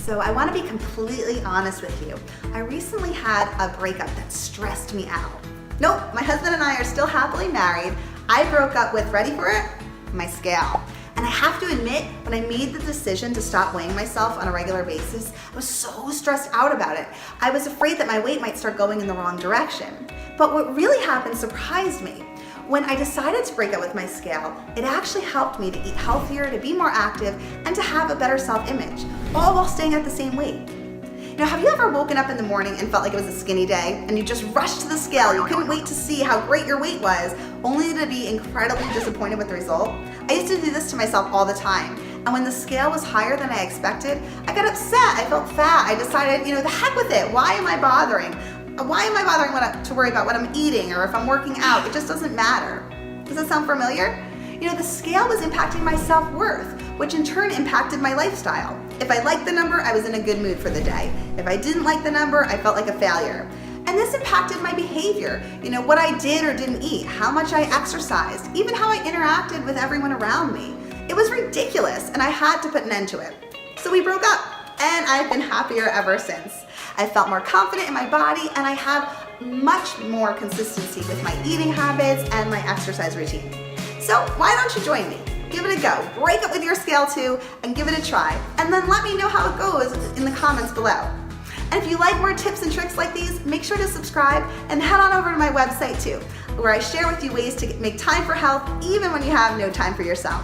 So I want to be completely honest with you. I recently had a breakup that stressed me out. Nope, my husband and I are still happily married. I broke up with, ready for it? My scale. And I have to admit, when I made the decision to stop weighing myself on a regular basis, I was so stressed out about it. I was afraid that my weight might start going in the wrong direction. But what really happened surprised me. When I decided to break up with my scale, it actually helped me to eat healthier, to be more active, and to have a better self-image, all while staying at the same weight. Now, have you ever woken up in the morning and felt like it was a skinny day, and you just rushed to the scale, you couldn't wait to see how great your weight was, only to be incredibly disappointed with the result? I used to do this to myself all the time, and when the scale was higher than I expected, I got upset, I felt fat, I decided, the heck with it, why am I bothering? Why am I bothering to worry about what I'm eating or if I'm working out? It just doesn't matter. Does that sound familiar? The scale was impacting my self-worth, which in turn impacted my lifestyle. If I liked the number, I was in a good mood for the day. If I didn't like the number, I felt like a failure. And this impacted my behavior, what I did or didn't eat, how much I exercised, even how I interacted with everyone around me. It was ridiculous, and I had to put an end to it. So we broke up, and I've been happier ever since. I felt more confident in my body, and I have much more consistency with my eating habits and my exercise routine. So why don't you join me? Give it a go. Break up with your scale too and give it a try. And then let me know how it goes in the comments below. And if you like more tips and tricks like these, make sure to subscribe and head on over to my website too, where I share with you ways to make time for health even when you have no time for yourself.